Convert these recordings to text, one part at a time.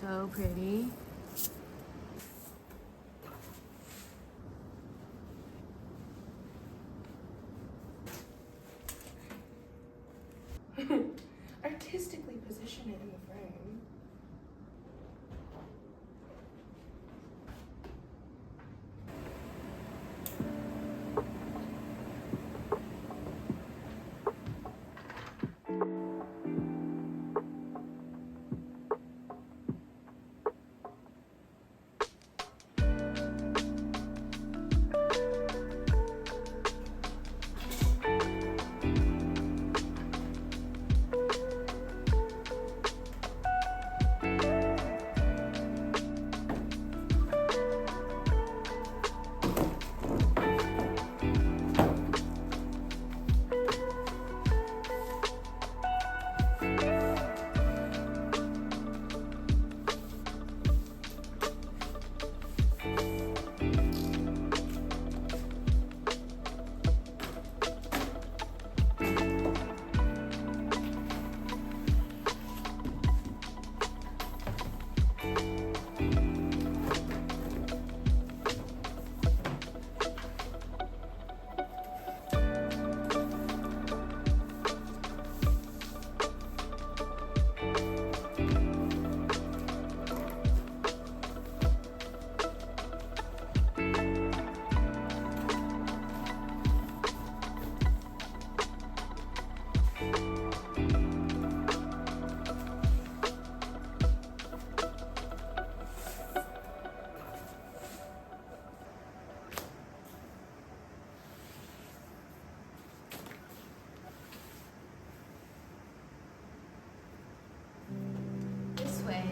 So pretty. Artistically position it in the frame. This way,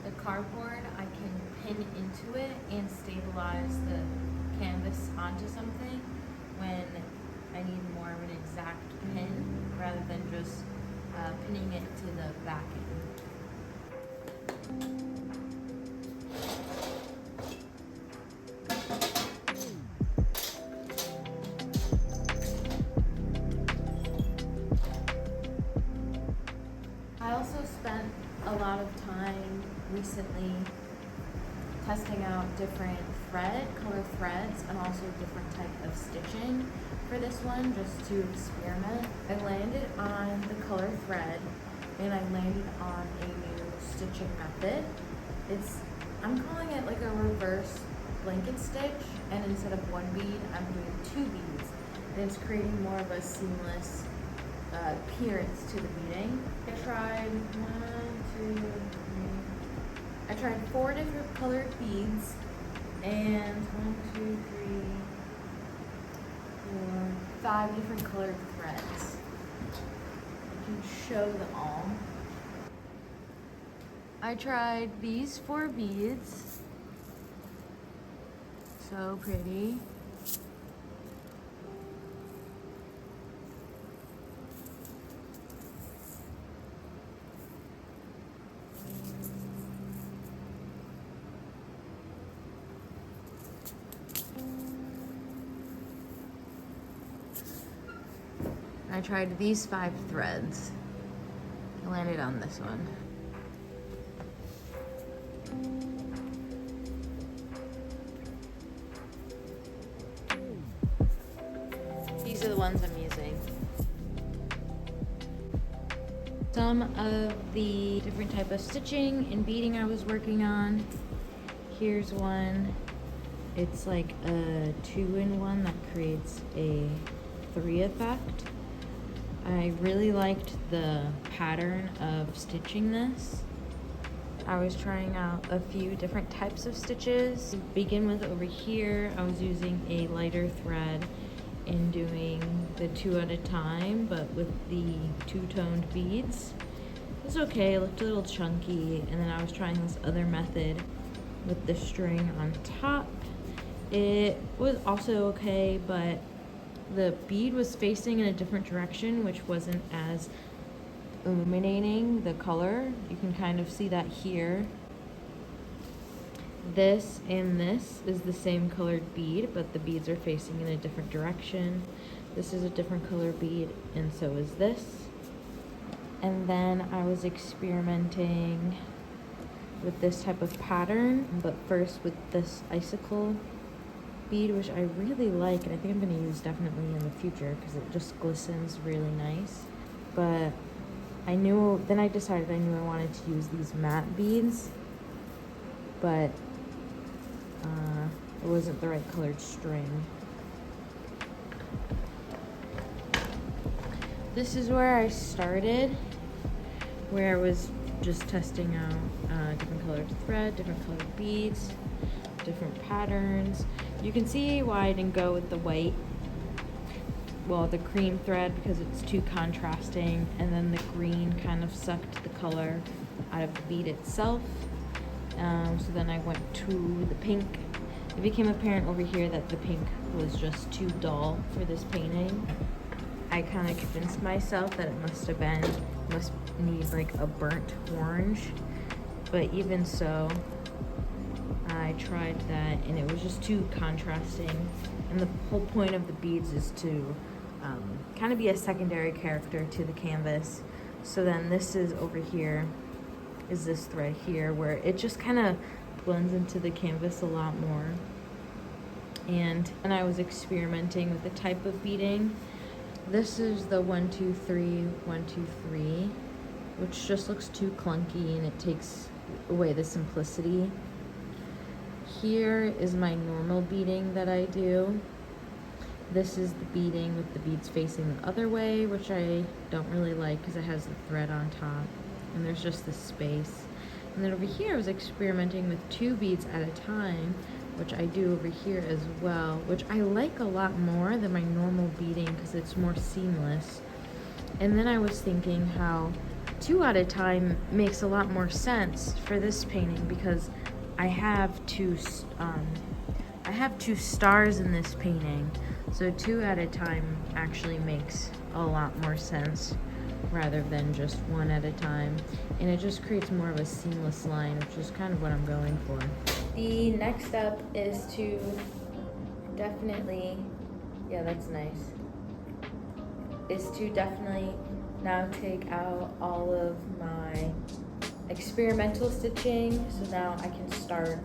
the cardboard, I can pin into it and stabilize the canvas onto something when I need more of an exact pin rather than just pinning it to the back end. I also spent a lot of time recently testing out different color threads, and also different type of stitching for this one, just to experiment. I landed on the color thread, and I landed on a new stitching method. I'm calling it like a reverse blanket stitch, and instead of one bead, I'm doing 2 beads, and it's creating more of a seamless appearance to the beading. I tried 4 different colored beads, and 5 different colored threads. I can show them all. I tried these 4 beads. So pretty. I tried these 5 threads. I landed on this one. These are the ones I'm using. Some of the different type of stitching and beading I was working on. Here's one. It's like a 2-in-1 that creates a 3 effect. I really liked the pattern of stitching this. I was trying out a few different types of stitches. To begin with, over here, I was using a lighter thread and doing the 2 at a time, but with the 2-toned beads. It was okay, it looked a little chunky, and then I was trying this other method with the string on top. It was also okay, but the bead was facing in a different direction, which wasn't as illuminating the color. You can kind of see that here. This and this is the same colored bead, but the beads are facing in a different direction. This is a different color bead, and so is this. And then I was experimenting with this type of pattern, but first with this icicle bead, which I really like, and I think I'm going to use definitely in the future because it just glistens really nice. But then I decided I knew I wanted to use these matte beads, but it wasn't the right colored string. This is where I started, where I was just testing out different colored thread, different colored beads, different patterns. You can see why I didn't go with the white, well, the cream thread, because it's too contrasting, and then the green kind of sucked the color out of the bead itself. So then I went to the pink. It became apparent over here that the pink was just too dull for this painting. I kind of convinced myself that it must need like a burnt orange, but even so, I tried that and it was just too contrasting. And the whole point of the beads is to kind of be a secondary character to the canvas. So then this is over here, is this thread here, where it just kind of blends into the canvas a lot more. And I was experimenting with the type of beading. This is the 1 2 3 1 2 3, which just looks too clunky and it takes away the simplicity. Here is my normal beading that I do. This is the beading with the beads facing the other way, which I don't really like because it has the thread on top and there's just this space. And then over here I was experimenting with 2 beads at a time, which I do over here as well, which I like a lot more than my normal beading because it's more seamless. And then I was thinking how 2 at a time makes a lot more sense for this painting because I have two stars in this painting, so 2 at a time actually makes a lot more sense rather than just 1 at a time, and it just creates more of a seamless line, which is kind of what I'm going for. The next step is to definitely, yeah, that's nice, is to definitely now take out all of my experimental stitching, so now I can start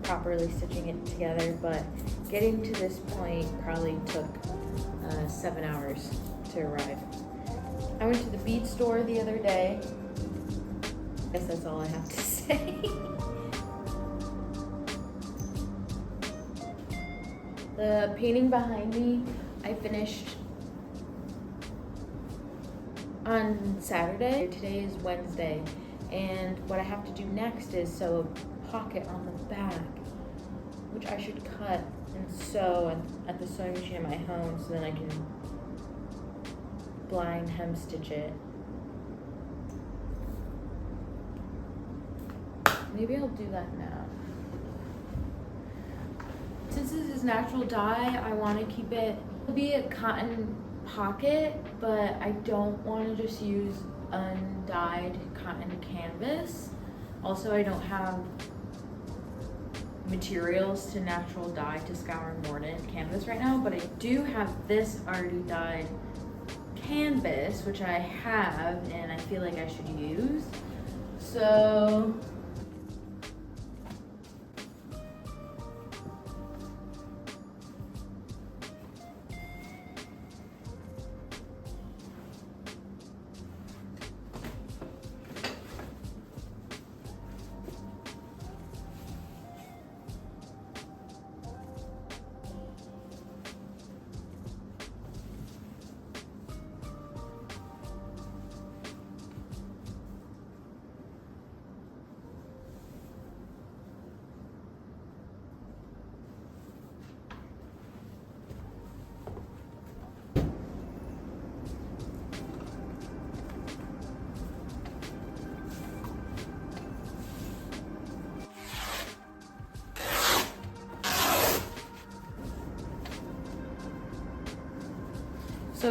properly stitching it together. But getting to this point probably took 7 hours to arrive. I went to the bead store the other day. I guess that's all I have to say. The painting behind me, I finished on Saturday. Today is Wednesday, and what I have to do next is sew a pocket on the back, which I should cut and sew at the sewing machine at my home, so then I can blind hem stitch it. Maybe I'll do that now. Since this is natural dye, I want to keep it, it'll be a cotton pocket, but I don't want to just use undyed cotton canvas. Also, I don't have materials to natural dye to scour mordant canvas right now, but I do have this already dyed canvas, which I have and I feel like I should use. So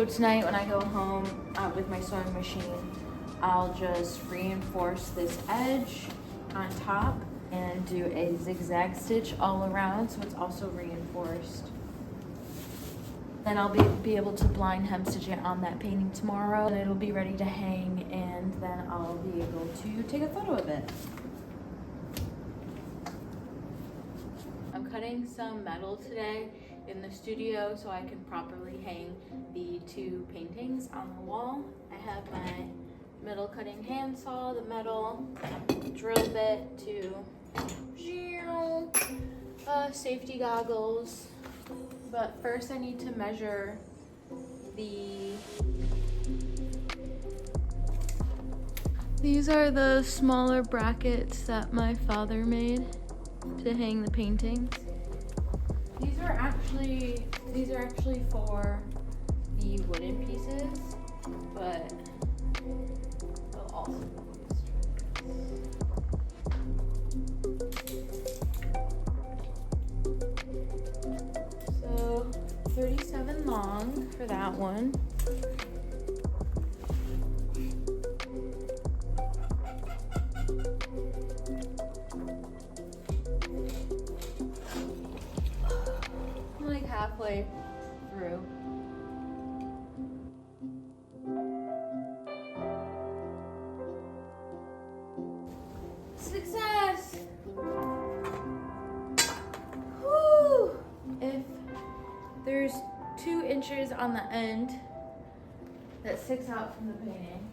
tonight when I go home with my sewing machine, I'll just reinforce this edge on top and do a zigzag stitch all around so it's also reinforced. Then I'll be able to blind hem stitch it on that painting tomorrow, and it'll be ready to hang, and then I'll be able to take a photo of it. cutting some metal today in the studio so I can properly hang the 2 paintings on the wall. I have my metal cutting handsaw, the metal drill bit to safety goggles. But first I need to measure these are the smaller brackets that my father made to hang the paintings. These are actually for the wooden pieces, but they'll also be used. So 37 long for that one. I'm like halfway through. Success! Woo! If there's 2 inches on the end that sticks out from the painting,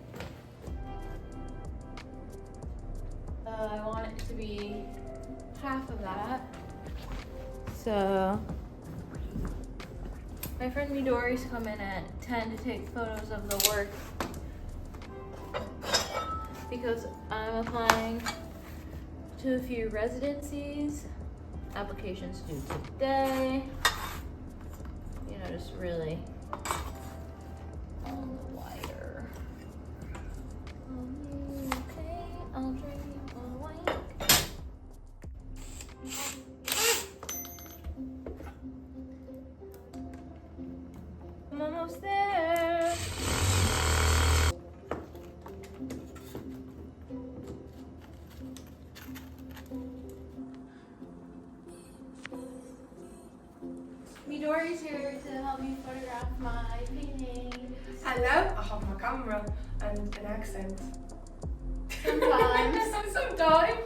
I want it to be half of that. So my friend Midori's come in at 10 to take photos of the work because I'm applying to a few residencies, applications due today. You know, just really on the wire. Okay, I'll drink a wine. I'm almost there. Midori's here to help me photograph my painting. Hello, I have my camera and an accent. Sometimes. Sometimes.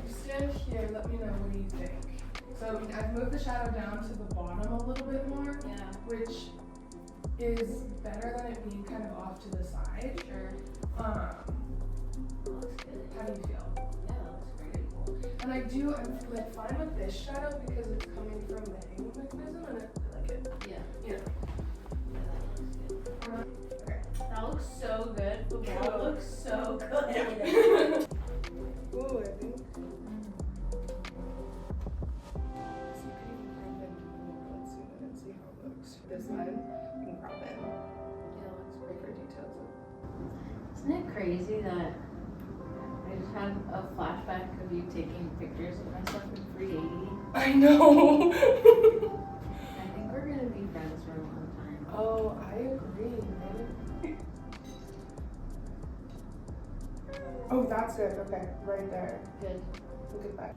Stand here, let me know, what do you think? So I've moved the shadow down to the bottom a little bit more, Yeah. which is better than it being kind of off to the side. Sure. Looks good. How do you feel? Yeah, that looks pretty cool. And I'm like fine with this shadow because it's coming from the hanging mechanism and I like it. Yeah. You know. Yeah, that looks good. Okay. That looks so good. The wall Cool. looks so good. Ooh, I think. Let's see how it looks. This side, you can crop in. Yeah, it looks For pretty. details. Isn't it crazy that I just had a flashback of you taking pictures of myself in 380? I know. I think we're gonna be friends for a long time. Oh, I agree, man. Oh, that's good. Okay, right there. Good. Look at that.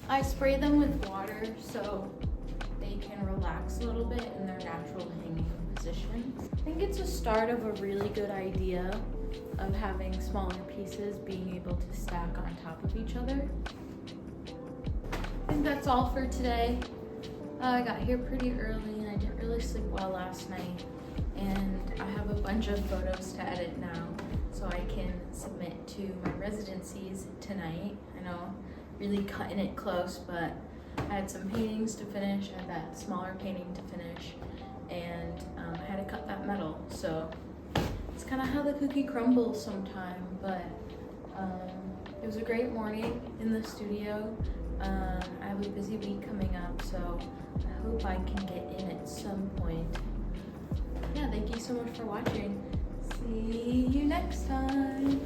I spray them with water so they can relax a little bit in their natural hanging position. I think it's a start of a really good idea of having smaller pieces being able to stack on top of each other. I think that's all for today. I got here pretty early and I didn't really sleep well last night, and I have a bunch of photos to edit now so I can submit to my residencies tonight. I know, really cutting it close, but I had some paintings to finish. I had that smaller painting to finish, and I had to cut that metal. So it's kind of how the cookie crumbles sometime, but it was a great morning in the studio. I have a busy week coming up, so I hope I can get in at some point. Yeah, thank you so much for watching. See you next time.